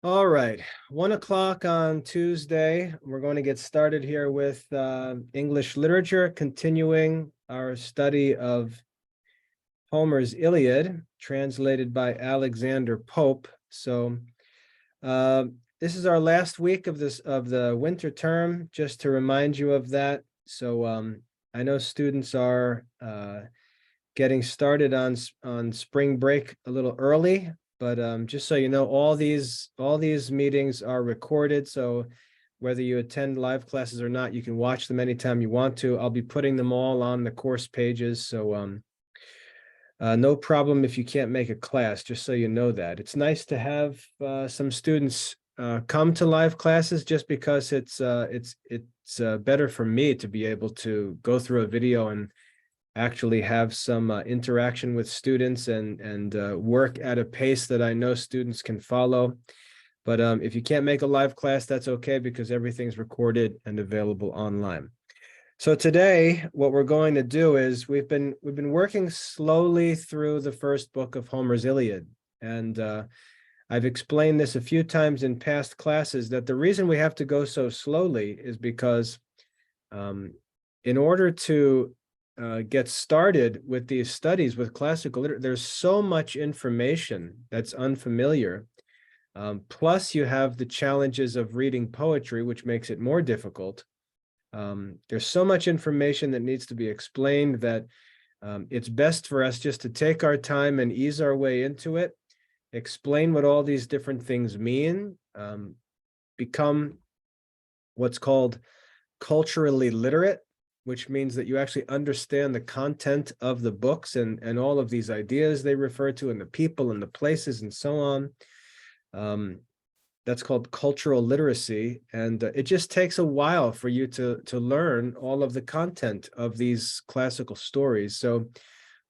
All right, 1 o'clock on Tuesday. We're going to get started here with English literature, continuing our study of Homer's Iliad, translated by Alexander Pope. So this is our last week of the winter term, just to remind you of that. So I know students are getting started on spring break a little early. But just so you know, all these meetings are recorded. So whether you attend live classes or not, you can watch them anytime you want to. I'll be putting them all on the course pages. So no problem if you can't make a class, just so you know that. It's nice to have some students come to live classes, just because it's better for me to be able to go through a video and actually have some interaction with students and work at a pace that I know students can follow. But if you can't make a live class, that's okay, because everything's recorded and available online. So today, what we're going to do is we've been working slowly through the first book of Homer's Iliad. And I've explained this a few times in past classes, that the reason we have to go so slowly is because in order to get started with these studies with classical literature, there's so much information that's unfamiliar. Plus you have the challenges of reading poetry, which makes it more difficult. There's so much information that needs to be explained that it's best for us just to take our time and ease our way into it, explain what all these different things mean, become what's called culturally literate, which means that you actually understand the content of the books and all of these ideas they refer to, and the people and the places and so on. That's called cultural literacy. And it just takes a while for you to learn all of the content of these classical stories. So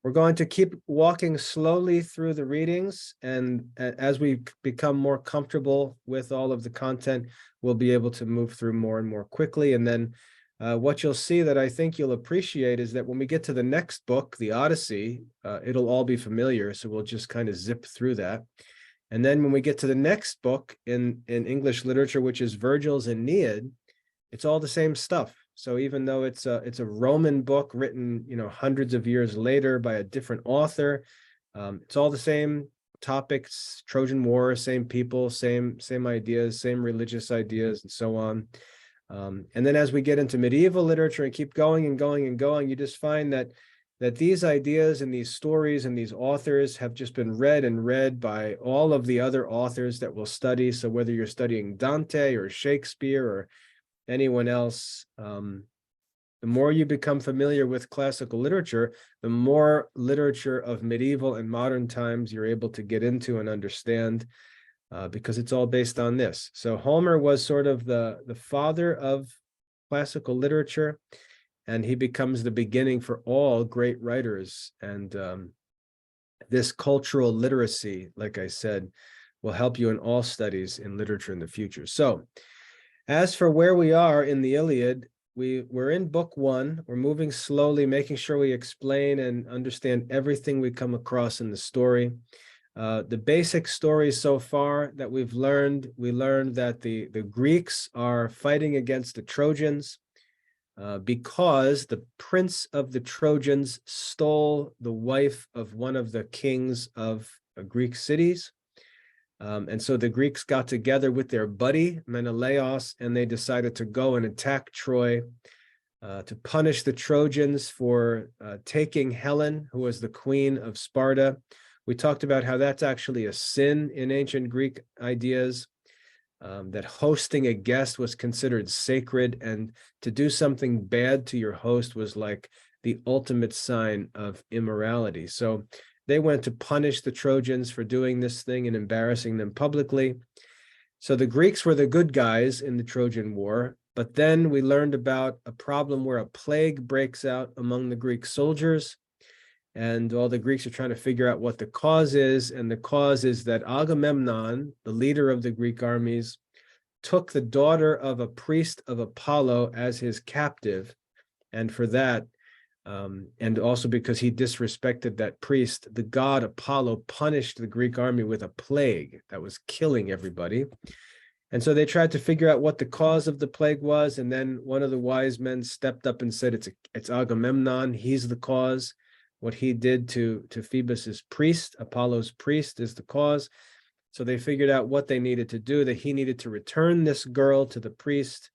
we're going to keep walking slowly through the readings. And as we become more comfortable with all of the content, we'll be able to move through more and more quickly. And then what you'll see that I think you'll appreciate is that when we get to the next book, the Odyssey, it'll all be familiar. So we'll just kind of zip through that. And then when we get to the next book in English literature, which is Virgil's Aeneid, it's all the same stuff. So even though it's a Roman book written, hundreds of years later by a different author, it's all the same topics: Trojan War, same people, same ideas, same religious ideas, and so on. And then as we get into medieval literature and keep going and going and going, you just find that these ideas and these stories and these authors have just been read and read by all of the other authors that we'll study. So whether you're studying Dante or Shakespeare or anyone else, the more you become familiar with classical literature, the more literature of medieval and modern times you're able to get into and understand, because it's all based on this. So Homer was sort of the father of classical literature, and he becomes the beginning for all great writers. And this cultural literacy, like I said, will help you in all studies in literature in the future. So as for where we are in the Iliad, we're in book 1. We're moving slowly, making sure we explain and understand everything we come across in the story. The basic story so far that we learned that the Greeks are fighting against the Trojans because the prince of the Trojans stole the wife of one of the kings of Greek cities. And so the Greeks got together with their buddy Menelaos, and they decided to go and attack Troy to punish the Trojans for taking Helen, who was the queen of Sparta. We talked about how that's actually a sin in ancient Greek ideas, that hosting a guest was considered sacred, and to do something bad to your host was like the ultimate sign of immorality. So they went to punish the Trojans for doing this thing and embarrassing them publicly. So the Greeks were the good guys in the Trojan War. But then we learned about a problem where a plague breaks out among the Greek soldiers, and all the Greeks are trying to figure out what the cause is. And the cause is that Agamemnon, the leader of the Greek armies, took the daughter of a priest of Apollo as his captive. And for that, And also because he disrespected that priest, the god Apollo punished the Greek army with a plague that was killing everybody. And so they tried to figure out what the cause of the plague was. And then one of the wise men stepped up and said, it's Agamemnon. He's the cause. What he did to Phoebus's priest, Apollo's priest, is the cause. So they figured out what they needed to do, that he needed to return this girl to the priest.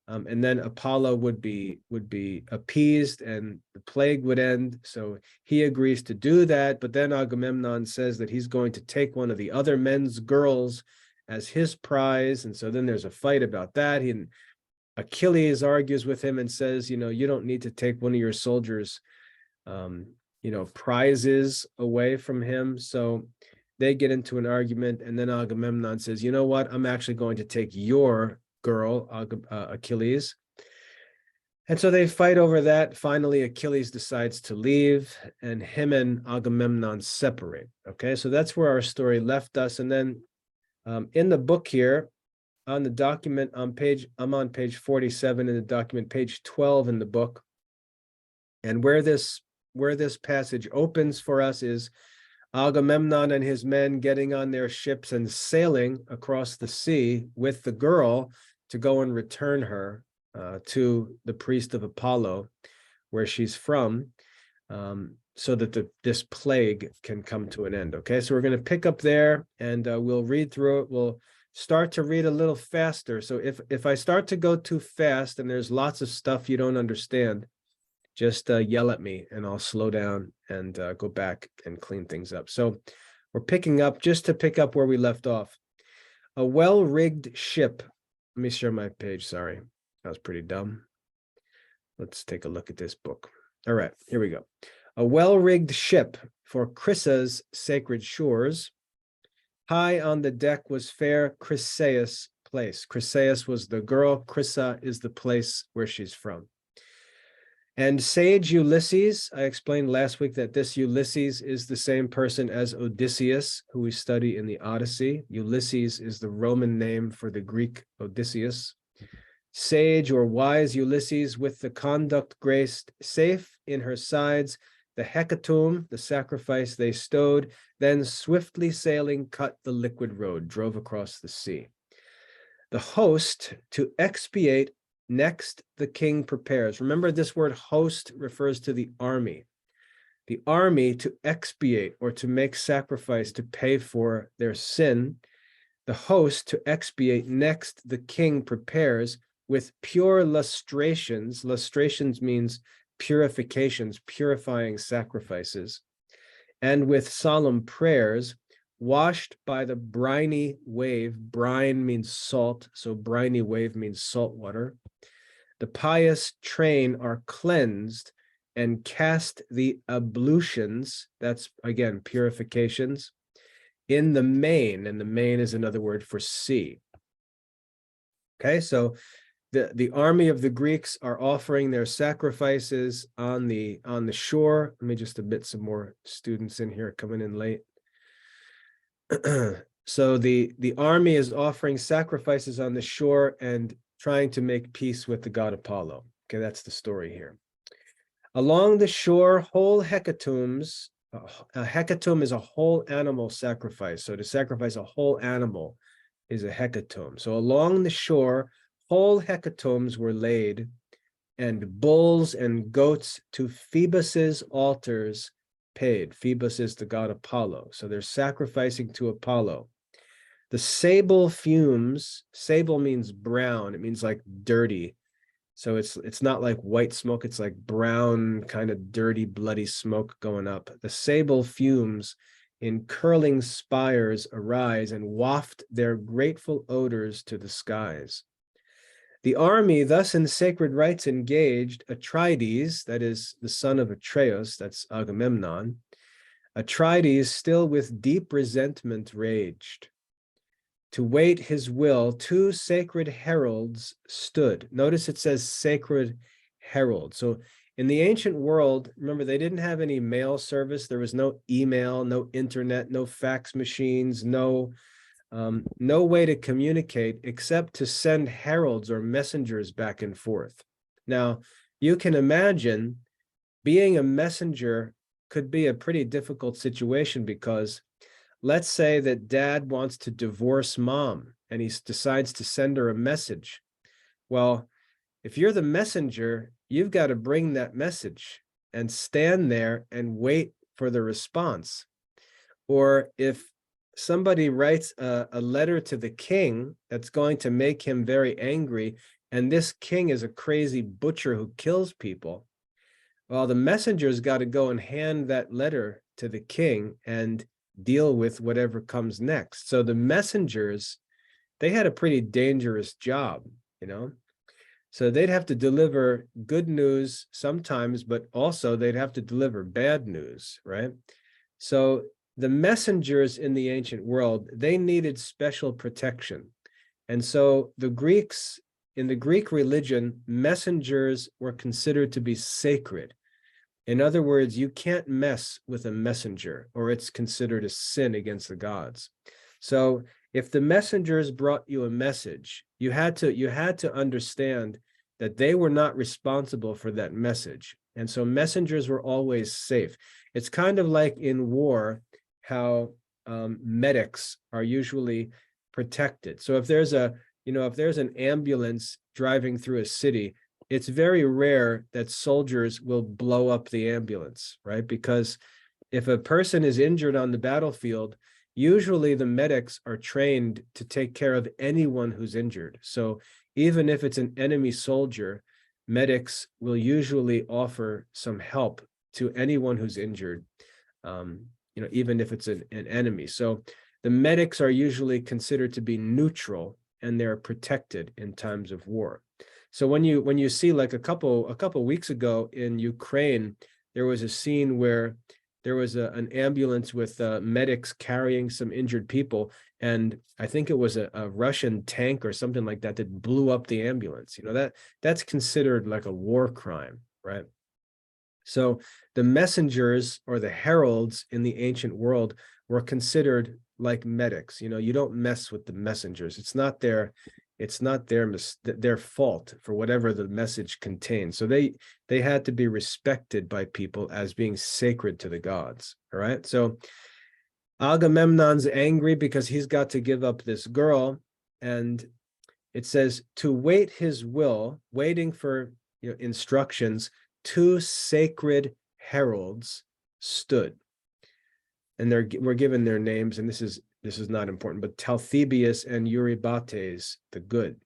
And then Apollo would be appeased and the plague would end. So he agrees to do that. But then Agamemnon says that he's going to take one of the other men's girls as his prize. And so then there's a fight about that. Achilles argues with him and says, you don't need to take one of your soldiers, prizes away from him. So they get into an argument. And then Agamemnon says, you know what? I'm actually going to take your girl, Achilles. And so they fight over that. Finally, Achilles decides to leave, and him and Agamemnon separate. Okay, so that's where our story left us. And then in the book here, on the document I'm on page 47 in the document, page 12 in the book. And where this passage opens for us is Agamemnon and his men getting on their ships and sailing across the sea with the girl to go and return her to the priest of Apollo, where she's from, so that this plague can come to an end. Okay, so we're going to pick up there, and we'll read through it. We'll start to read a little faster. So if I start to go too fast and there's lots of stuff you don't understand, just yell at me and I'll slow down and go back and clean things up. So we're picking up, just to pick up where we left off. A well-rigged ship. Let me share my page. Sorry, that was pretty dumb. Let's take a look at this book. All right, here we go. A well-rigged ship for Chrysa's sacred shores. High on the deck was fair Chryseis' place. Chryseis was the girl. Chrysa is the place where she's from. And sage Ulysses, I explained last week that this Ulysses is the same person as Odysseus, who we study in the Odyssey. Ulysses is the Roman name for the Greek Odysseus. Sage or wise Ulysses, with the conduct graced, safe in her sides, the hecatomb, the sacrifice they stowed, then swiftly sailing cut the liquid road, drove across the sea. The host to expiate next the king prepares. Remember, this word host refers to the army. The army to expiate, or to make sacrifice to pay for their sin. The host to expiate next the king prepares with pure lustrations. Lustrations means purifications, purifying sacrifices. And with solemn prayers, washed by the briny wave. Brine means salt, so briny wave means salt water. The pious train are cleansed and cast the ablutions, that's again purifications, in the main, and the main is another word for sea. Okay, so the army of the Greeks are offering their sacrifices on the shore. Let me just admit some more students in here coming in late. So the army is offering sacrifices on the shore and trying to make peace with the god Apollo. Okay, that's the story here. Along the shore, whole hecatombs. A hecatomb is a whole animal sacrifice. So to sacrifice a whole animal is a hecatomb. So along the shore, whole hecatombs were laid, and bulls and goats to Phoebus's altars paid. Phoebus is the god Apollo. So they're sacrificing to Apollo. The sable fumes, sable means brown. It means like dirty. So it's not like white smoke. It's like brown, kind of dirty, bloody smoke going up. The sable fumes in curling spires arise and waft their grateful odors to the skies. The army, thus in sacred rites engaged, Atrides, that is the son of Atreus, that's Agamemnon, Atrides still with deep resentment raged. To wait his will, two sacred heralds stood. Notice it says sacred herald. So in the ancient world, remember, they didn't have any mail service. There was no email, no internet, no fax machines, no way to communicate except to send heralds or messengers back and forth. Now, you can imagine being a messenger could be a pretty difficult situation, because let's say that dad wants to divorce mom and he decides to send her a message. Well, if you're the messenger, you've got to bring that message and stand there and wait for the response. Or if somebody writes a letter to the king that's going to make him very angry, and this king is a crazy butcher who kills people, well, the messenger's got to go and hand that letter to the king and deal with whatever comes next. So the messengers, they had a pretty dangerous job, you know? So they'd have to deliver good news sometimes, but also they'd have to deliver bad news, right? So the messengers in the ancient world, they needed special protection. And so the Greeks, in the Greek religion, messengers were considered to be sacred. In other words, you can't mess with a messenger, or it's considered a sin against the gods. So if the messengers brought you a message, you had to understand that they were not responsible for that message. And so messengers were always safe. It's kind of like in war, how medics are usually protected. So if there's an ambulance driving through a city, it's very rare that soldiers will blow up the ambulance, right? Because if a person is injured on the battlefield, usually the medics are trained to take care of anyone who's injured. So even if it's an enemy soldier, medics will usually offer some help to anyone who's injured, even if it's an enemy. So the medics are usually considered to be neutral, and they're protected in times of war. So when you see, like a couple weeks ago in Ukraine, there was a scene where there was an ambulance with medics carrying some injured people, and I think it was a Russian tank or something like that that blew up the ambulance. That's considered like a war crime, right? So the messengers, or the heralds in the ancient world, were considered like medics. You don't mess with the messengers. It's not their fault for whatever the message contains. So they had to be respected by people as being sacred to the gods. All right. So Agamemnon's angry because he's got to give up this girl, and it says to wait his will, waiting for instructions. Two sacred heralds stood, and we're given their names, and this is not important, but Talthybius and Eurybates the good.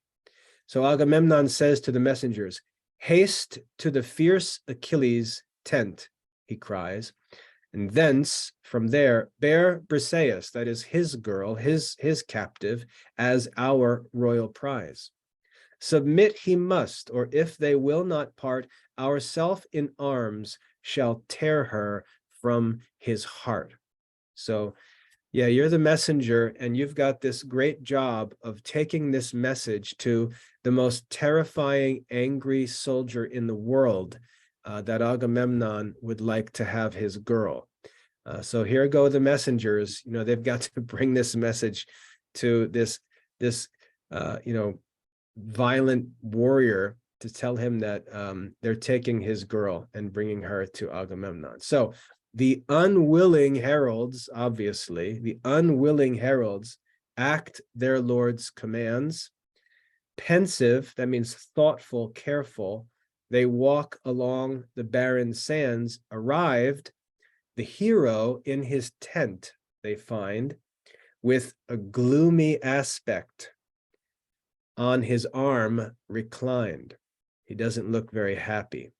So Agamemnon says to the messengers, "Haste to the fierce Achilles' tent," he cries, "and thence, from there, bear Briseis," that is his girl, his captive, "as our royal prize. Submit he must, or if they will not part, ourself in arms shall tear her from his heart." So yeah, you're the messenger, and you've got this great job of taking this message to the most terrifying, angry soldier in the world, that Agamemnon would like to have his girl. So here go the messengers. They've got to bring this message to this violent warrior, to tell him that they're taking his girl and bringing her to Agamemnon. So the unwilling heralds, obviously, act their lord's commands. Pensive, that means thoughtful, careful, they walk along the barren sands. Arrived, the hero in his tent they find, with a gloomy aspect, on his arm reclined. He doesn't look very happy.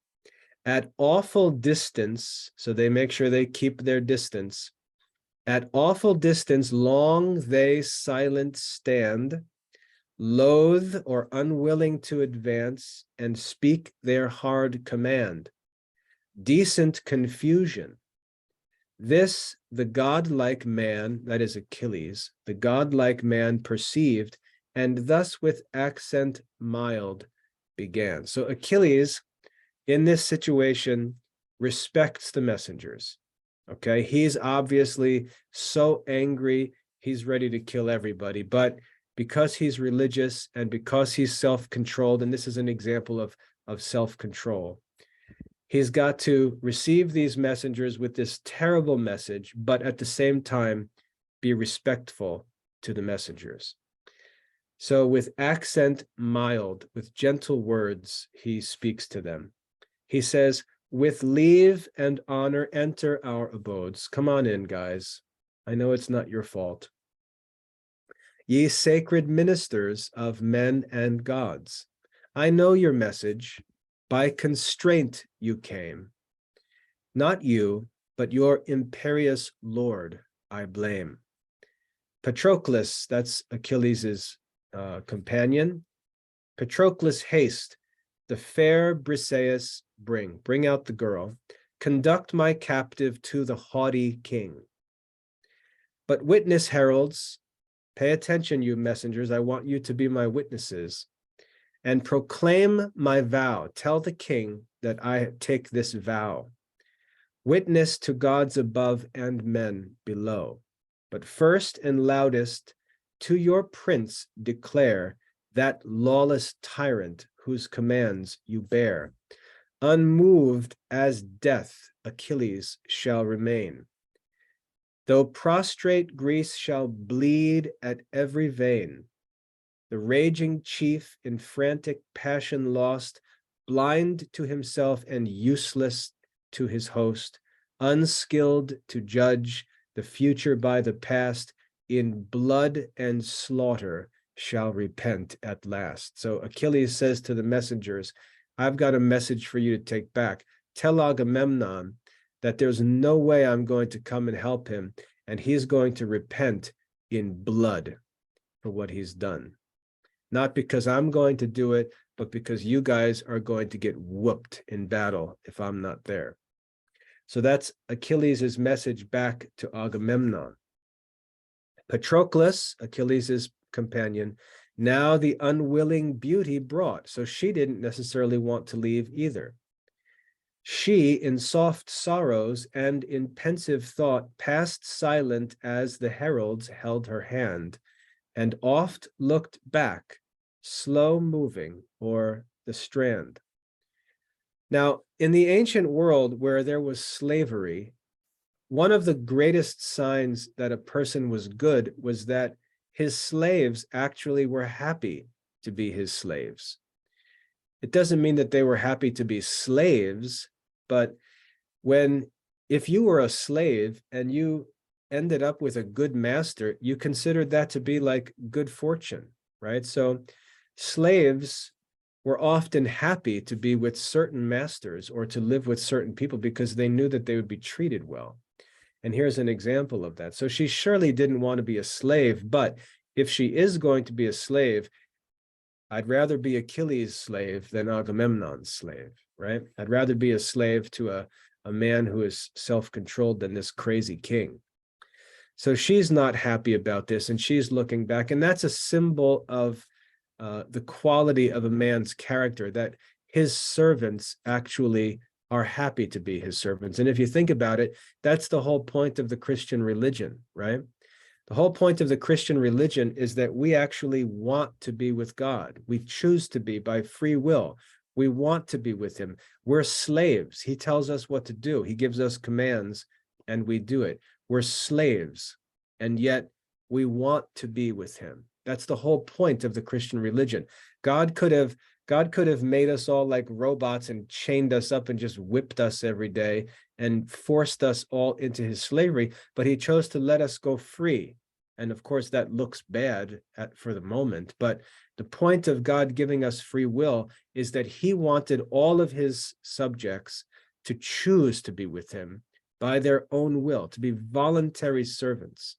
At awful distance, so they make sure they keep their distance. At awful distance, long they silent stand, loath or unwilling to advance, and speak their hard command. Decent confusion. This the godlike man, that is Achilles, the godlike man perceived, and thus with accent mild began. So Achilles, in this situation, respects the messengers. Okay, he's obviously so angry, he's ready to kill everybody, but because he's religious and because he's self-controlled, and this is an example of self-control, He's got to receive these messengers with this terrible message, but at the same time, be respectful to the messengers. So with accent mild, with gentle words, he speaks to them. He says, with leave and honor, enter our abodes. Come on in, guys. I know it's not your fault. Ye sacred ministers of men and gods, I know your message. By constraint you came. Not you, but your imperious lord, I blame. Patroclus, that's Achilles' companion. Patroclus, haste, the fair Briseis bring out the girl. Conduct my captive to the haughty king. But witness, heralds, pay attention, you messengers, I want you to be my witnesses. And proclaim my vow. Tell the king that I take this vow. Witness to gods above and men below. But first and loudest, to your prince declare that lawless tyrant whose commands you bear. Unmoved as death, Achilles shall remain. Though prostrate Greece shall bleed at every vein, the raging chief in frantic passion lost, blind to himself and useless to his host, unskilled to judge the future by the past, in blood and slaughter shall repent at last. So Achilles says to the messengers, I've got a message for you to take back. Tell Agamemnon that there's no way I'm going to come and help him, and he's going to repent in blood for what he's done. Not because I'm going to do it, but because you guys are going to get whooped in battle if I'm not there. So that's Achilles' message back to Agamemnon. Patroclus, Achilles' companion, now the unwilling beauty brought. So she didn't necessarily want to leave either. She, in soft sorrows and in pensive thought, passed silent as the heralds held her hand, and oft looked back, slow moving o'er the strand. Now, in the ancient world where there was slavery, one of the greatest signs that a person was good was that his slaves actually were happy to be his slaves. It doesn't mean that they were happy to be slaves, but if you were a slave and you ended up with a good master, you considered that to be like good fortune, right? So slaves were often happy to be with certain masters or to live with certain people because they knew that they would be treated well. And here's an example of that. So she surely didn't want to be a slave, but if she is going to be a slave, I'd rather be Achilles' slave than Agamemnon's slave, right? I'd rather be a slave to a man who is self-controlled than this crazy king. So she's not happy about this, and she's looking back, and that's a symbol of the quality of a man's character, that his servants actually are happy to be his servants. And if you think about it, that's the whole point of the Christian religion, right? The whole point of the Christian religion is that we actually want to be with God. We choose to be by free will. We want to be with him. We're slaves. He tells us what to do. He gives us commands and we do it. We're slaves, and yet we want to be with him. That's the whole point of the Christian religion. God could have made us all like robots and chained us up and just whipped us every day and forced us all into his slavery, but he chose to let us go free. And of course, that looks bad for the moment, but the point of God giving us free will is that he wanted all of his subjects to choose to be with him by their own will, to be voluntary servants.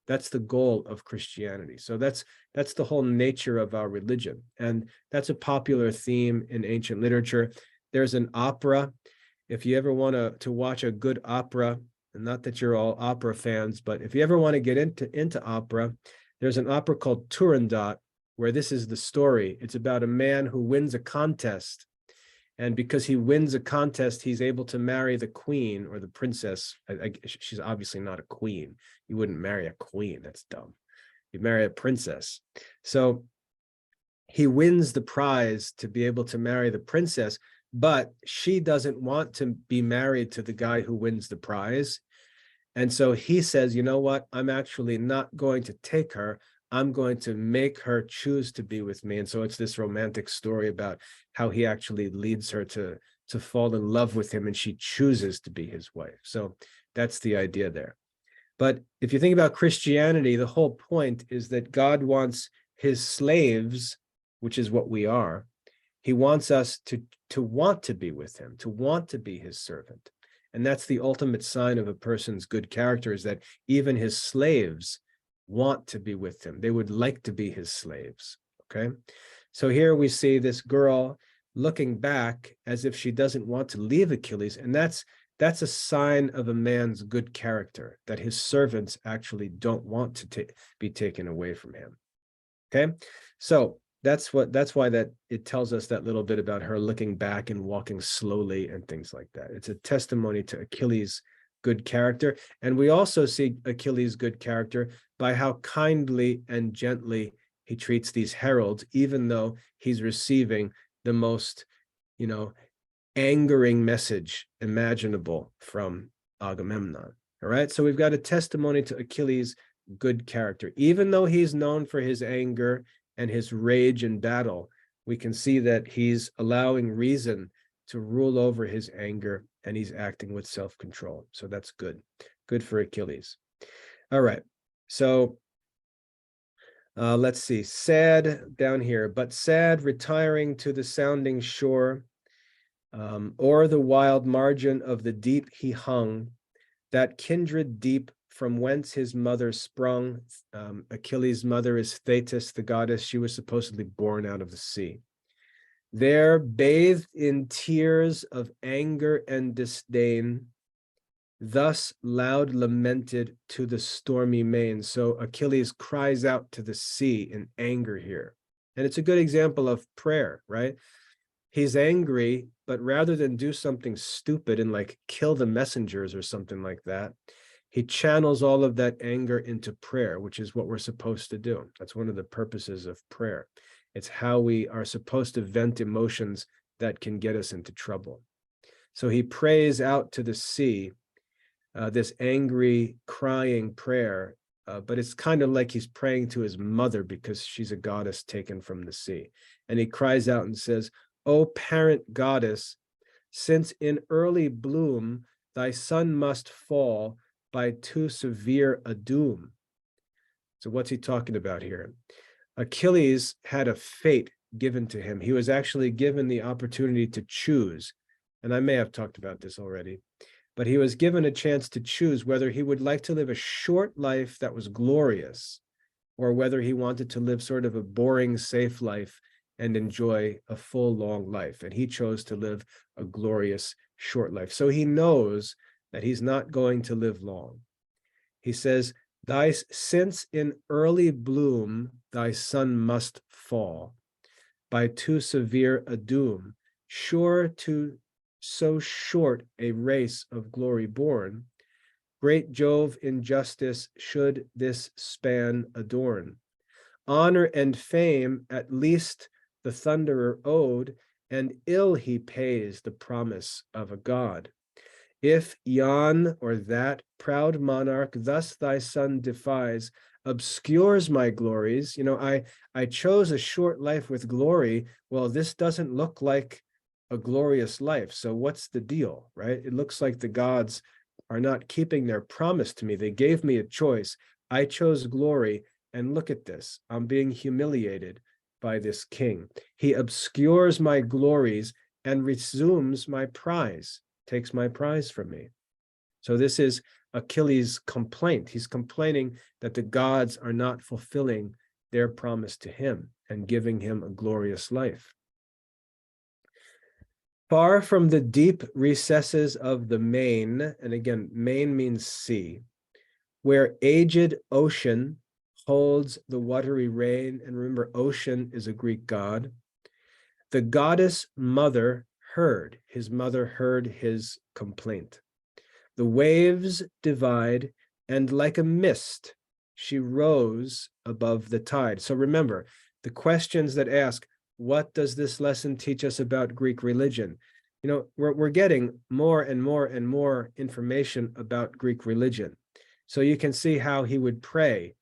That's the goal of Christianity. So that's the whole nature of our religion. And that's a popular theme in ancient literature. There's an opera. If you ever want to watch a good opera, and not that you're all opera fans, but if you ever want to get into opera, there's an opera called Turandot, where this is the story. It's about a man who wins a contest. And because he wins a contest, he's able to marry the queen or the princess. She's obviously not a queen. You wouldn't marry a queen. That's dumb. You'd marry a princess. So he wins the prize to be able to marry the princess, but she doesn't want to be married to the guy who wins the prize. And so he says, you know what? I'm actually not going to take her. I'm going to make her choose to be with me. And so it's this romantic story about how he actually leads her to fall in love with him, and she chooses to be his wife. So that's the idea there. But if you think about Christianity, the whole point is that God wants his slaves, which is what we are. He wants us to want to be with him, to want to be his servant. And that's the ultimate sign of a person's good character, is that even his slaves want to be with him. They would like to be his slaves, okay? So here we see this girl looking back as if she doesn't want to leave Achilles, and that's a sign of a man's good character, that his servants actually don't want to be taken away from him, okay? So that's why that it tells us that little bit about her looking back and walking slowly and things like that. It's a testimony to Achilles' good character. And we also see Achilles' good character by how kindly and gently he treats these heralds, even though he's receiving the most, angering message imaginable from Agamemnon. All right, so we've got a testimony to Achilles' good character. Even though he's known for his anger and his rage in battle, we can see that he's allowing reason to rule over his anger, and he's acting with self-control. So that's good. Good for Achilles. All right, so let's see. Sad down here, but sad, retiring to the sounding shore, o'er the wild margin of the deep he hung, that kindred deep from whence his mother sprung. Achilles' mother is Thetis, the goddess. She was supposedly born out of the sea. There, bathed in tears of anger and disdain, thus loud lamented to the stormy main. So Achilles cries out to the sea in anger here. And it's a good example of prayer, right? He's angry, but rather than do something stupid and like kill the messengers or something like that, he channels all of that anger into prayer, which is what we're supposed to do. That's one of the purposes of prayer. It's how we are supposed to vent emotions that can get us into trouble. So he prays out to the sea, this angry, crying prayer, but it's kind of like he's praying to his mother because she's a goddess taken from the sea. And he cries out and says, "O parent goddess, since in early bloom thy son must fall by too severe a doom." So what's he talking about here? Achilles had a fate given to him. He was actually given the opportunity to choose. And I may have talked about this already, but he was given a chance to choose whether he would like to live a short life that was glorious, or whether he wanted to live sort of a boring, safe life and enjoy a full, long life. And he chose to live a glorious, short life. So he knows that he's not going to live long. He says, since in early bloom thy son must fall by too severe a doom, sure to so short a race of glory born, great Jove in justice should this span adorn. Honor and fame at least the thunderer owed, and ill he pays the promise of a god. If yon or that proud monarch thus thy son defies, obscures my glories, I chose a short life with glory. Well, this doesn't look like a glorious life. So what's the deal, right? It looks like the gods are not keeping their promise to me. They gave me a choice. I chose glory, and look at this. I'm being humiliated by this king. He obscures my glories and resumes my prize, takes my prize from me. So this is Achilles' complaint. He's complaining that the gods are not fulfilling their promise to him and giving him a glorious life. Far from the deep recesses of the main, and again, main means sea, where aged ocean holds the watery rain, and remember, ocean is a Greek god, the goddess mother heard, his mother heard his complaint. The waves divide, and like a mist, she rose above the tide. So remember, the questions that ask, what does this lesson teach us about Greek religion? we're getting more and more and more information about Greek religion. So you can see how he would pray.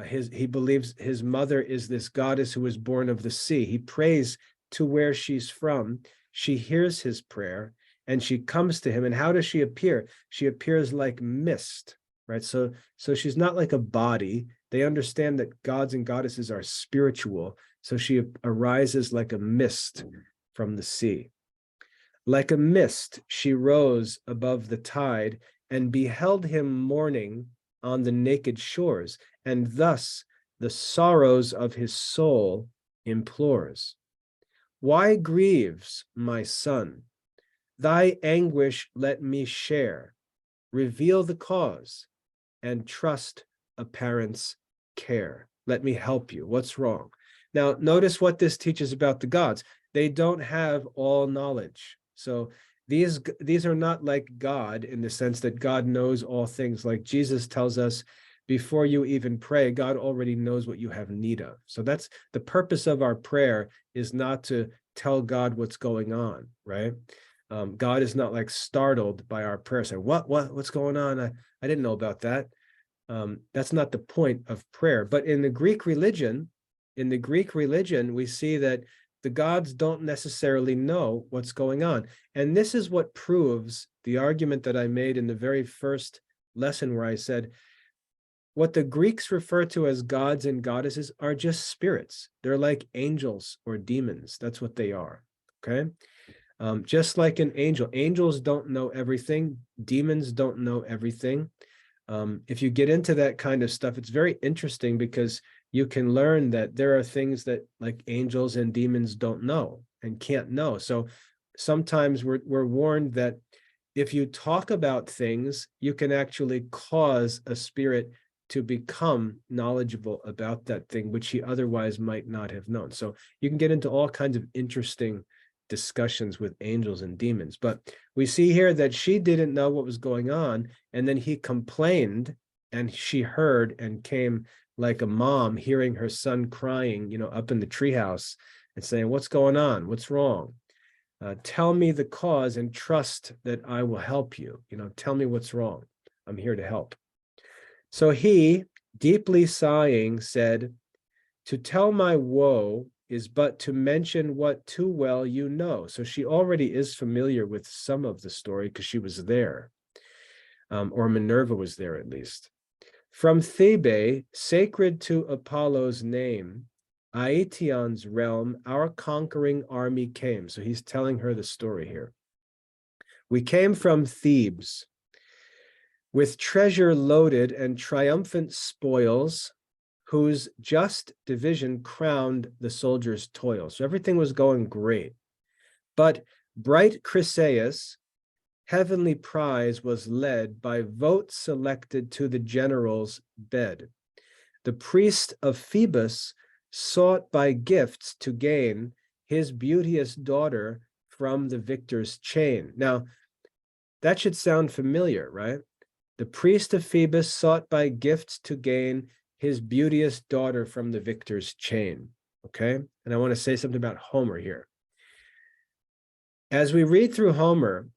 He believes his mother is this goddess who was born of the sea. He prays to where she's from. She hears his prayer and she comes to him. And how does she appear? She appears like mist, right? So she's not like a body. They understand that gods and goddesses are spiritual. So she arises like a mist from the sea. Like a mist, she rose above the tide and beheld him mourning on the naked shores, and thus the sorrows of his soul implores. Why grieves my son? Thy anguish let me share. Reveal the cause and trust a parent's care. Let me help you. What's wrong? Now, notice what this teaches about the gods. They don't have all knowledge. So these are not like God in the sense that God knows all things. Like Jesus tells us, before you even pray, God already knows what you have need of. So that's the purpose of our prayer, is not to tell God what's going on, right? God is not like startled by our prayer, saying, what's going on? I didn't know about that. That's not the point of prayer. But in the Greek religion, we see that the gods don't necessarily know what's going on. And this is what proves the argument that I made in the very first lesson, where I said, what the Greeks refer to as gods and goddesses are just spirits. They're like angels or demons. That's what they are, okay? Just like an angel. Angels don't know everything. Demons don't know everything. If you get into that kind of stuff, it's very interesting, because you can learn that there are things that like angels and demons don't know and can't know. So sometimes we're warned that if you talk about things, you can actually cause a spirit to become knowledgeable about that thing, which he otherwise might not have known. So you can get into all kinds of interesting discussions with angels and demons. But we see here that she didn't know what was going on, and then he complained, and she heard and came like a mom hearing her son crying, up in the treehouse, and saying, what's going on? What's wrong? Tell me the cause and trust that I will help you. Tell me what's wrong. I'm here to help. So he, deeply sighing, said, to tell my woe is but to mention what too well you know. So she already is familiar with some of the story, because she was there, or Minerva was there at least. From Thebe, sacred to Apollo's name, Aetion's realm, our conquering army came. So he's telling her the story here. We came from Thebes with treasure loaded and triumphant spoils, whose just division crowned the soldiers' toil. So everything was going great. But bright Chryseis, heavenly prize, was led by vote selected to the general's bed. The priest of Phoebus sought by gifts to gain his beauteous daughter from the victor's chain. Now, that should sound familiar, right? The priest of Phoebus sought by gifts to gain his beauteous daughter from the victor's chain, okay? And I want to say something about Homer here. As we read through Homer,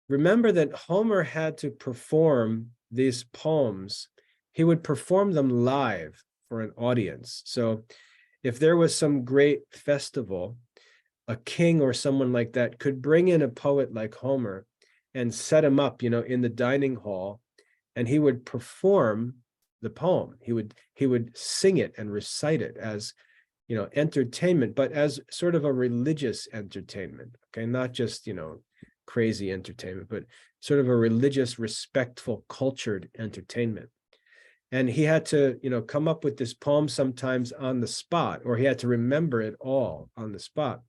remember that Homer had to perform these poems. He would perform them live for an audience. So if there was some great festival, a king or someone like that could bring in a poet like Homer and set him up, in the dining hall, and he would perform the poem. He would sing it and recite it as, entertainment, but as sort of a religious entertainment, okay? Not just, crazy entertainment, but sort of a religious, respectful, cultured entertainment. And he had to, come up with this poem sometimes on the spot, or he had to remember it all on the spot.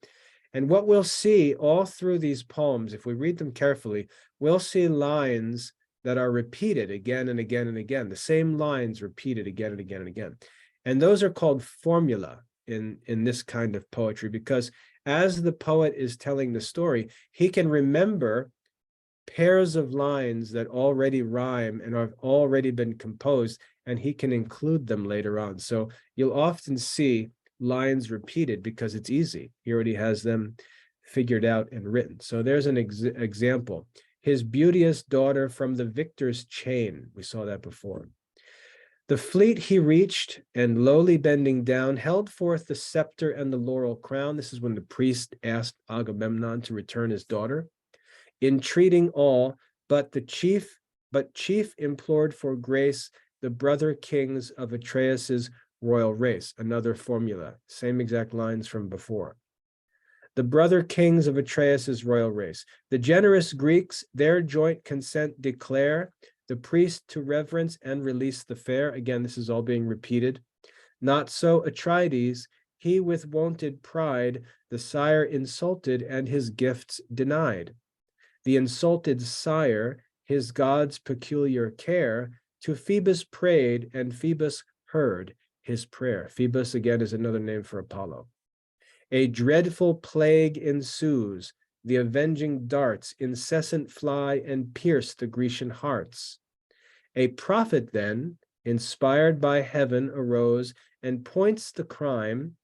And what we'll see all through these poems, if we read them carefully, we'll see lines that are repeated again and again and again, the same lines repeated again and again and again. And those are called formula in this kind of poetry, because as the poet is telling the story, he can remember pairs of lines that already rhyme and have already been composed, and he can include them later on. So you'll often see lines repeated because it's easy. He already has them figured out and written. So there's an example. His beauteous daughter from the victor's chain. We saw that before. The fleet he reached, and lowly bending down, held forth the scepter and the laurel crown. This is when the priest asked Agamemnon to return his daughter. Entreating all, but chief implored for grace the brother kings of Atreus's royal race. Another formula, same exact lines from before. The brother kings of Atreus's royal race. The generous Greeks their joint consent declare, the priest to reverence and release the fair. Again, this is all being repeated. Not so Atrides, he with wonted pride, the sire insulted and his gifts denied. The insulted sire, his god's peculiar care, to Phoebus prayed, and Phoebus heard his prayer. Phoebus, again, is another name for Apollo. A dreadful plague ensues, the avenging darts incessant fly and pierce the Grecian hearts. A prophet then, inspired by heaven, arose and points the crime,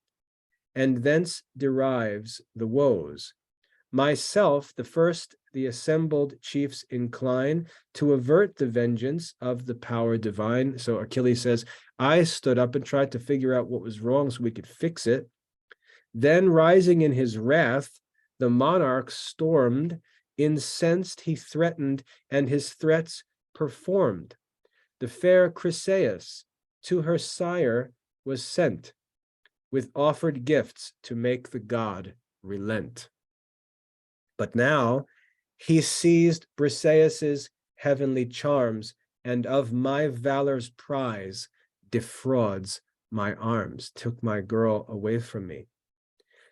and thence derives the woes. Myself, the first, the assembled chiefs incline to avert the vengeance of the power divine. So Achilles says, I stood up and tried to figure out what was wrong so we could fix it. Then rising in his wrath, the monarch stormed, incensed he threatened, and his threats performed. The fair Chryseis to her sire was sent, with offered gifts to make the god relent. But now he seized Briseis's heavenly charms, and of my valor's prize defrauds my arms, took my girl away from me.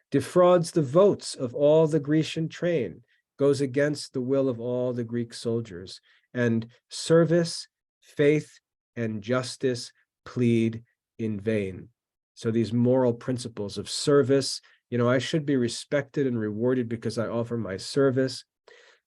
Defrauds the votes of all the Grecian train, goes against the will of all the Greek soldiers, and service, faith, and justice plead in vain. So these moral principles of service, I should be respected and rewarded because I offer my service.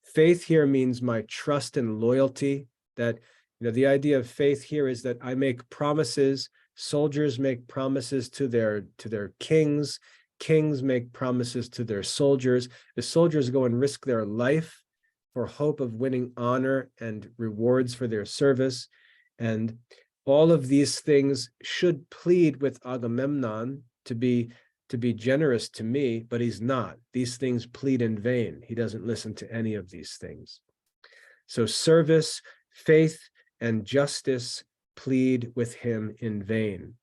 Faith here means my trust and loyalty. That, the idea of faith here is that I make promises. Soldiers make promises to their kings. Kings make promises to their soldiers. The soldiers go and risk their life for hope of winning honor and rewards for their service. And all of these things should plead with Agamemnon to be generous to me, but he's not. These things plead in vain. He doesn't listen to any of these things. So service, faith, and justice plead with him in vain.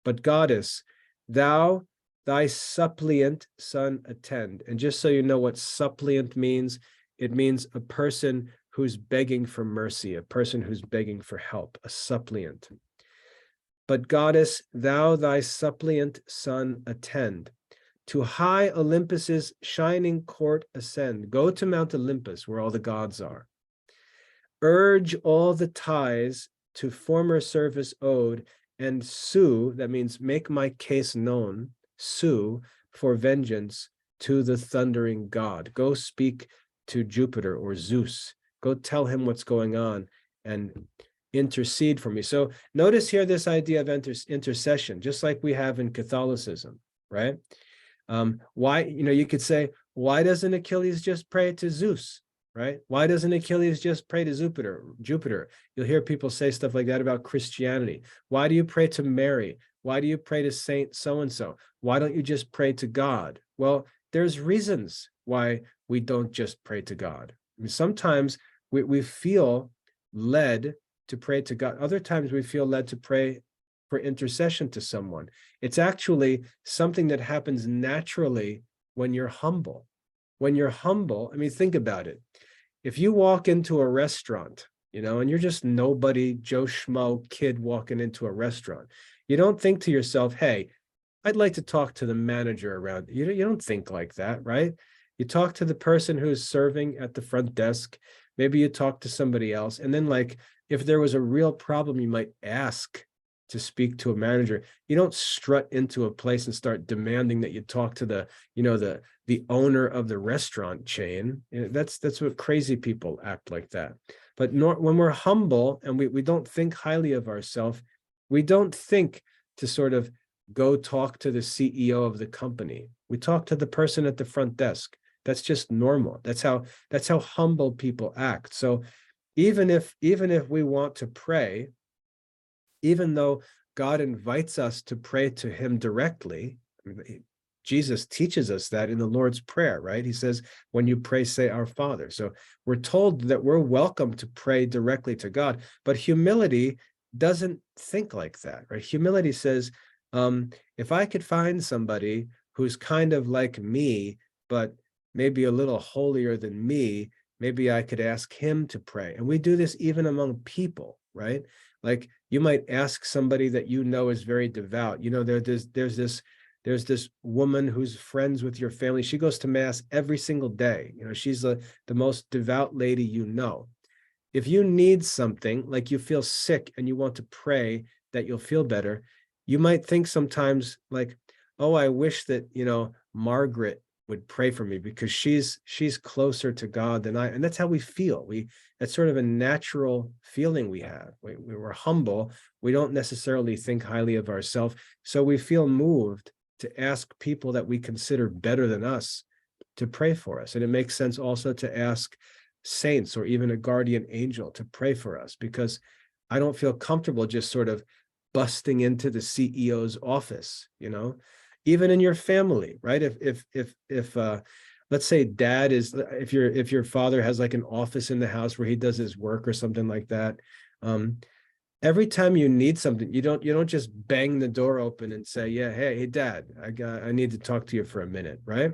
But goddess, thou thy suppliant son attend. And just so you know what suppliant means, it means a person who's begging for mercy, a person who's begging for help, a suppliant. But goddess, thou thy suppliant son attend. To high Olympus's shining court ascend. Go to Mount Olympus, where all the gods are. Urge all the ties to former service owed, and sue, that means make my case known, sue for vengeance to the thundering god. Go speak to Jupiter or Zeus. Go tell him what's going on and intercede for me. So notice here this idea of intercession, just like we have in Catholicism, right? Why, you could say, why doesn't Achilles just pray to Zeus, right? Why doesn't Achilles just pray to Jupiter? You'll hear people say stuff like that about Christianity. Why do you pray to Mary? Why do you pray to Saint so-and-so? Why don't you just pray to God? Well, there's reasons why we don't just pray to God. I mean, sometimes we feel led to pray to God. Other times we feel led to pray for intercession to someone. It's actually something that happens naturally when you're humble. When you're humble, I mean, think about it. If you walk into a restaurant, and you're just nobody, Joe Schmo kid walking into a restaurant, you don't think to yourself, hey, I'd like to talk to the manager around. You don't think like that, right? You talk to the person who's serving at the front desk. Maybe you talk to somebody else. And then, like, if there was a real problem, you might ask to speak to a manager. You don't strut into a place and start demanding that you talk to the owner of the restaurant chain. That's what crazy people act like that. But when we're humble and we don't think highly of ourselves, we don't think to sort of go talk to the CEO of the company. We talk to the person at the front desk. That's just normal. That's how humble people act. So even if we want to pray, even though God invites us to pray to him directly, Jesus teaches us that in the Lord's Prayer, right? He says, when you pray, say our Father. So we're told that we're welcome to pray directly to God, but humility doesn't think like that, right? Humility says, if I could find somebody who's kind of like me, but maybe a little holier than me, maybe I could ask him to pray. And we do this even among people, right? Like you might ask somebody that you know is very devout. You know, there's this woman who's friends with your family. She goes to mass every single day. You know, she's the most devout lady you know. If you need something, like you feel sick and you want to pray that you'll feel better, you might think sometimes like, oh, I wish that, you know, Margaret would pray for me because she's closer to God than I. And that's how we feel. That's sort of a natural feeling we have. We're humble. We don't necessarily think highly of ourselves. So we feel moved to ask people that we consider better than us to pray for us. And it makes sense also to ask saints or even a guardian angel to pray for us, because I don't feel comfortable just sort of busting into the CEO's office, you know, even in your family, right? If let's say dad is, if your father has like an office in the house where he does his work or something like that, every time you need something, you don't just bang the door open and say, yeah, hey dad, I need to talk to you for a minute, right?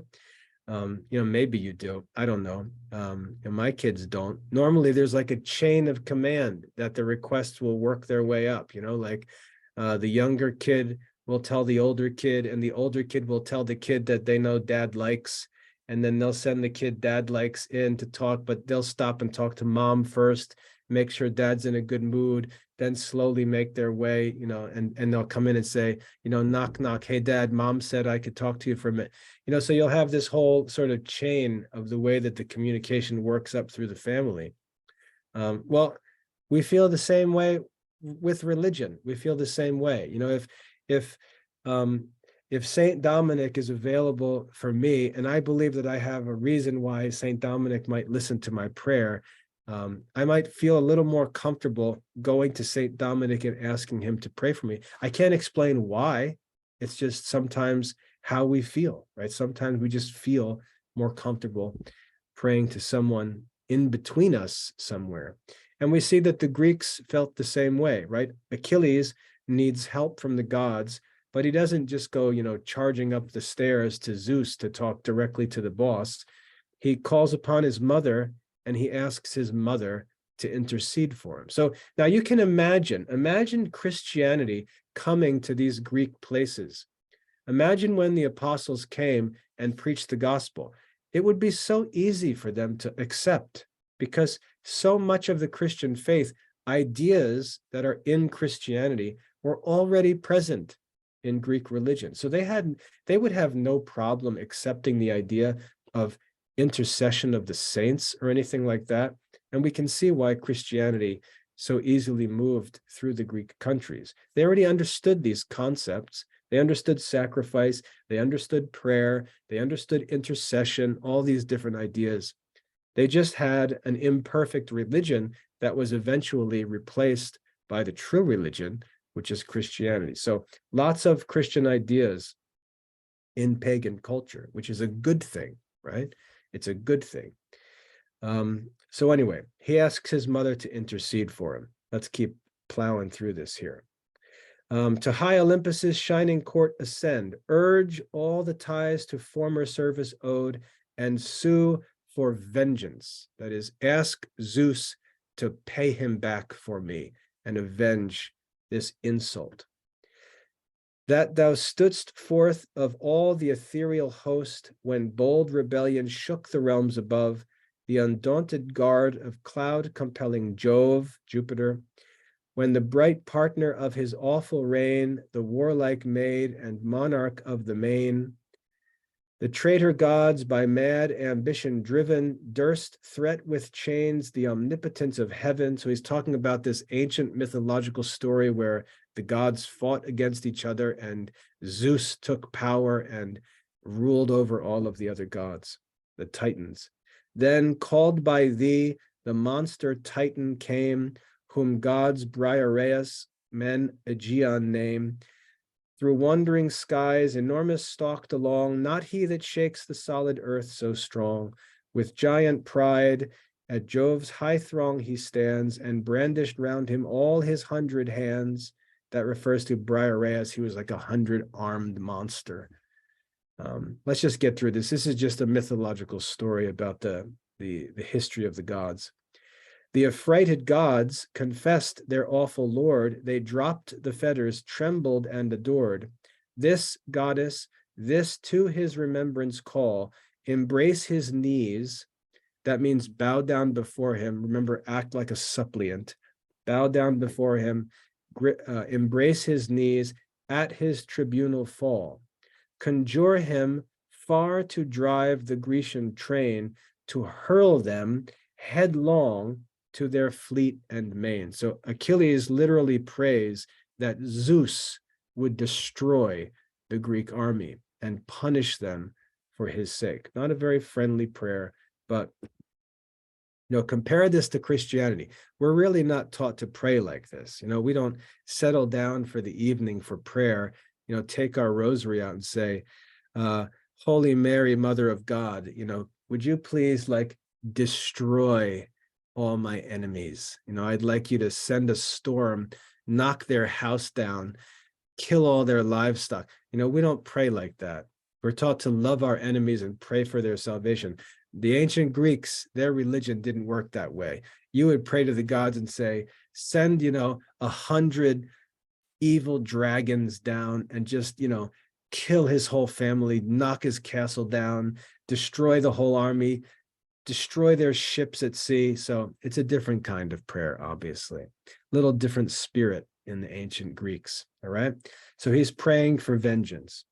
You know, maybe you do, I don't know. And my kids don't. Normally there's like a chain of command that the requests will work their way up, you know, like the younger kid will tell the older kid, and the older kid will tell the kid that they know dad likes, and then they'll send the kid dad likes in to talk, but they'll stop and talk to mom first, make sure dad's in a good mood, then slowly make their way, you know, and they'll come in and say, you know, knock, knock, hey dad, mom said I could talk to you for a minute. You know, so you'll have this whole sort of chain of the way that the communication works up through the family. Well, we feel the same way with religion. We feel the same way. You know, if Saint Dominic is available for me, and I believe that I have a reason why Saint Dominic might listen to my prayer, I might feel a little more comfortable going to Saint Dominic and asking him to pray for me. I can't explain why. It's just sometimes how we feel, right? Sometimes we just feel more comfortable praying to someone in between us somewhere. And we see that the Greeks felt the same way, right? Achilles needs help from the gods, but he doesn't just go, you know, charging up the stairs to Zeus to talk directly to the boss. He calls upon his mother and he asks his mother to intercede for him. So now you can imagine Christianity coming to these Greek places. Imagine when the apostles came and preached the gospel. It would be so easy for them to accept, because so much of the Christian faith, ideas that are in Christianity, were already present in Greek religion. So they would have no problem accepting the idea of intercession of the saints or anything like that. And we can see why Christianity so easily moved through the Greek countries. They already understood these concepts. They understood sacrifice, they understood prayer, they understood intercession, all these different ideas. They just had an imperfect religion that was eventually replaced by the true religion, which is Christianity. So lots of Christian ideas in pagan culture, which is a good thing, right? It's a good thing. So anyway, he asks his mother to intercede for him. Let's keep plowing through this here. To high Olympus's shining court ascend, urge all the ties to former service owed, and sue for vengeance. That is, ask Zeus to pay him back for me and avenge this insult. That thou stoodst forth of all the ethereal host, when bold rebellion shook the realms above, the undaunted guard of cloud-compelling Jove, Jupiter, when the bright partner of his awful reign, the warlike maid and monarch of the main, the traitor gods by mad ambition driven, durst threat with chains the omnipotence of heaven. So he's talking about this ancient mythological story where the gods fought against each other and Zeus took power and ruled over all of the other gods. the Titans. Then called by thee, the monster Titan came, whom gods Briareus, men Aegeon name. Through wandering skies, enormous stalked along, not he that shakes the solid earth so strong. With giant pride, at Jove's high throng he stands, and brandished round him all his 100 hands. That refers to Briareus. He was like 100-armed monster. Let's just get through this. This is just a mythological story about the history of the gods. The affrighted gods confessed their awful lord. They dropped the fetters, trembled and adored. This goddess, this to his remembrance call, embrace his knees. That means bow down before him. Remember, act like a suppliant. Bow down before him, embrace his knees, at his tribunal fall. Conjure him far to drive the Grecian train, to hurl them headlong to their fleet and main. So Achilles literally prays that Zeus would destroy the Greek army and punish them for his sake. Not a very friendly prayer, but compare this to Christianity. We're really not taught to pray like this. We don't settle down for the evening for prayer, take our rosary out and say, Holy Mary, Mother of God, would you please destroy all my enemies? I'd like you to send a storm, knock their house down, kill all their livestock. We don't pray like that. We're taught to love our enemies and pray for their salvation. The ancient Greeks, their religion didn't work that way. You would pray to the gods and say, send, 100 evil dragons down and just, kill his whole family, knock his castle down, destroy the whole army, destroy their ships at sea. So it's a different kind of prayer, obviously. Little different spirit in the ancient Greeks, all right? So he's praying for vengeance.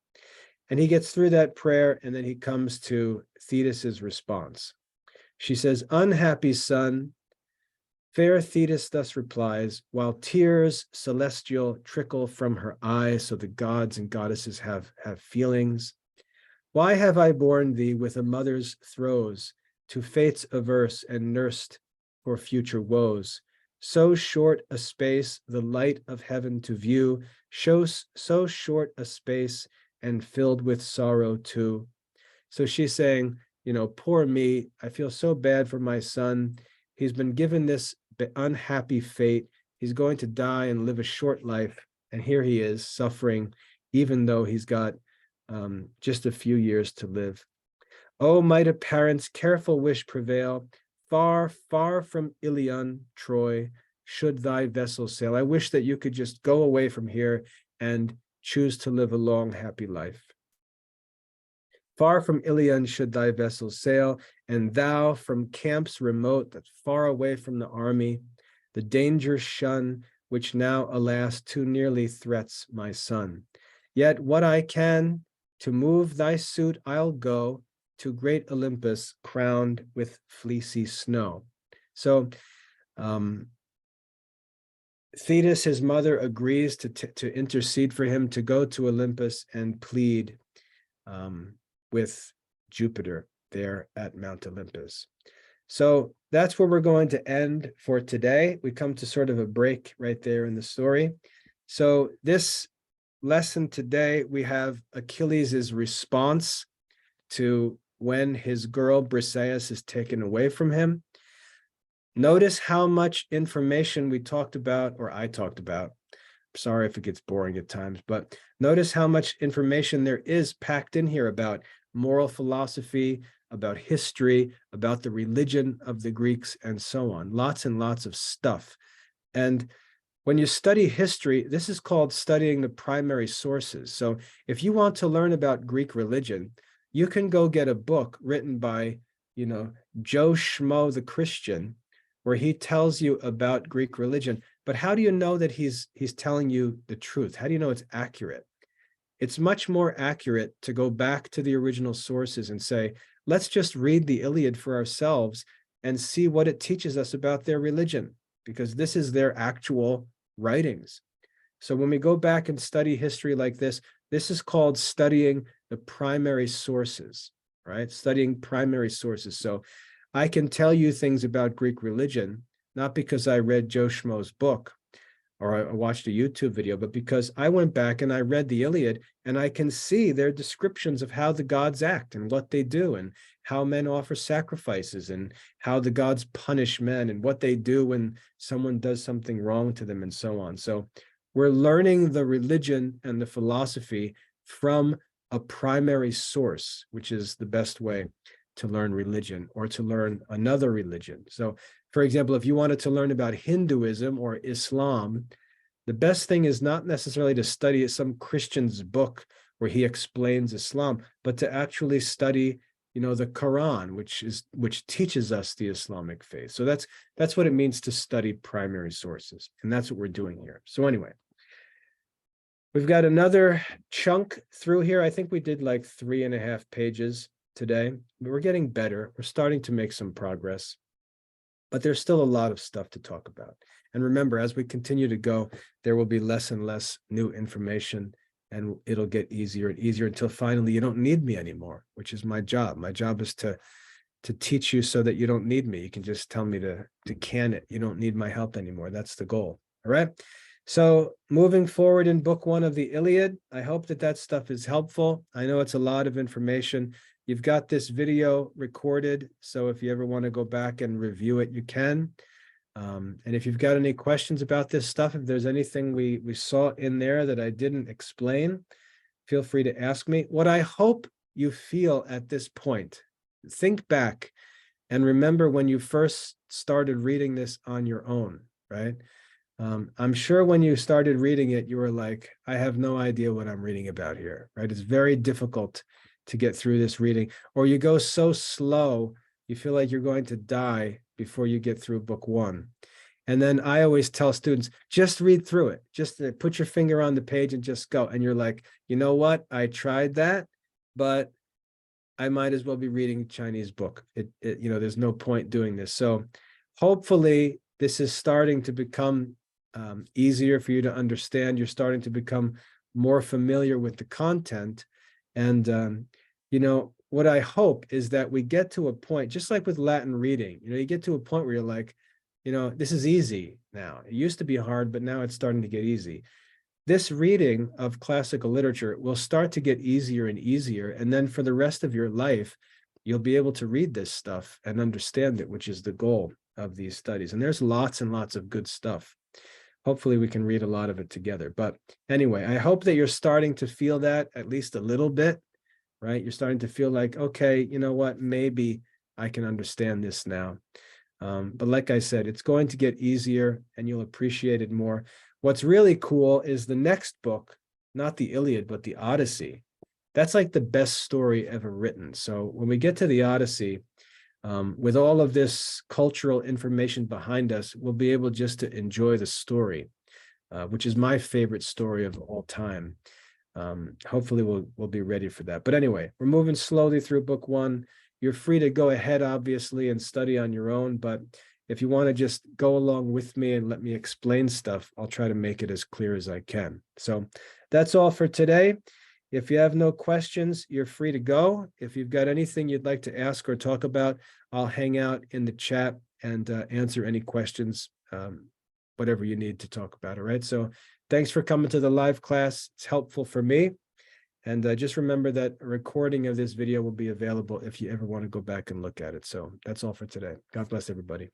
And he gets through that prayer, and then he comes to Thetis's response. She says, unhappy son, fair Thetis thus replies, while tears celestial trickle from her eyes, so the gods and goddesses have feelings. Why have I borne thee with a mother's throes, to fates averse and nursed for future woes? So short a space the light of heaven to view, shows so short a space and filled with sorrow too. So she's saying, poor me, I feel so bad for my son. He's been given this unhappy fate. He's going to die and live a short life. And here he is suffering, even though he's got just a few years to live. Oh, might a parent's careful wish prevail, far, far from Ilion, Troy, should thy vessel sail. I wish that you could just go away from here and choose to live a long, happy life. Far from Ilion should thy vessel sail, and thou from camps remote that far away from the army, the danger shun, which now, alas, too nearly threats my son. Yet what I can, to move thy suit I'll go, to great Olympus crowned with fleecy snow. So Thetis, his mother, agrees to intercede for him to go to Olympus and plead with Jupiter there at Mount Olympus. So that's where we're going to end for today. We come to sort of a break right there in the story. So this lesson today, we have Achilles' response to when his girl Briseis is taken away from him. Notice how much information we talked about, or I talked about. Sorry if it gets boring at times, but notice how much information there is packed in here about moral philosophy, about history, about the religion of the Greeks, and so on. Lots and lots of stuff. And when you study history, this is called studying the primary sources. So if you want to learn about Greek religion, you can go get a book written by, Joe Schmo the Christian, where he tells you about Greek religion. But how do you know that he's telling you the truth? How do you know it's accurate? It's much more accurate to go back to the original sources and say, let's just read the Iliad for ourselves and see what it teaches us about their religion, because this is their actual writings. So when we go back and study history like this is called studying the primary sources. right? Studying primary sources. So I can tell you things about Greek religion, not because I read Joe Schmo's book or I watched a YouTube video, but because I went back and I read the Iliad, and I can see their descriptions of how the gods act and what they do and how men offer sacrifices and how the gods punish men and what they do when someone does something wrong to them and so on. So we're learning the religion and the philosophy from a primary source, which is the best way to learn religion or to learn another religion. So for example, if you wanted to learn about Hinduism or Islam, the best thing is not necessarily to study some Christian's book where he explains Islam, but to actually study, the Quran, which teaches us the Islamic faith. So that's what it means to study primary sources, and that's what we're doing here. So anyway, we've got another chunk through here. I think we did like 3.5 pages today, but we're getting better. We're starting to make some progress. But there's still a lot of stuff to talk about. And remember, as we continue to go, there will be less and less new information, and it'll get easier and easier until finally you don't need me anymore, which is my job. My job is to teach you so that you don't need me. You can just tell me to can it. You don't need my help anymore. That's the goal. All right. So moving forward in book 1 of the Iliad, I hope that stuff is helpful. I know it's a lot of information. You've got this video recorded, so if you ever want to go back and review it, you can. And if you've got any questions about this stuff, if there's anything we saw in there that I didn't explain, feel free to ask me. What I hope you feel at this point, think back and remember when you first started reading this on your own, right? I'm sure when you started reading it, you were like, I have no idea what I'm reading about here, right? It's very difficult to get through this reading, or you go so slow, you feel like you're going to die before you get through book 1. And then I always tell students, just read through it, just put your finger on the page and just go. And you're like, you know what? I tried that, but I might as well be reading a Chinese book. There's no point doing this. So hopefully this is starting to become easier for you to understand. You're starting to become more familiar with the content. And, what I hope is that we get to a point, just like with Latin reading, you get to a point where you're like, this is easy now. It used to be hard, but now it's starting to get easy. This reading of classical literature will start to get easier and easier. And then for the rest of your life, you'll be able to read this stuff and understand it, which is the goal of these studies. And there's lots and lots of good stuff. Hopefully we can read a lot of it together. But anyway, I hope that you're starting to feel that at least a little bit, right? You're starting to feel like, okay, you know what, maybe I can understand this now. But like I said, it's going to get easier and you'll appreciate it more. What's really cool is the next book, not the Iliad, but the Odyssey. That's like the best story ever written. So when we get to the Odyssey, with all of this cultural information behind us, we'll be able just to enjoy the story, which is my favorite story of all time. Hopefully we'll be ready for that. But anyway, we're moving slowly through book 1. You're free to go ahead, obviously, and study on your own. But if you want to just go along with me and let me explain stuff, I'll try to make it as clear as I can. So that's all for today. If you have no questions, you're free to go. If you've got anything you'd like to ask or talk about, I'll hang out in the chat and answer any questions, whatever you need to talk about. All right. So thanks for coming to the live class. It's helpful for me. And just remember that a recording of this video will be available if you ever want to go back and look at it. So that's all for today. God bless everybody.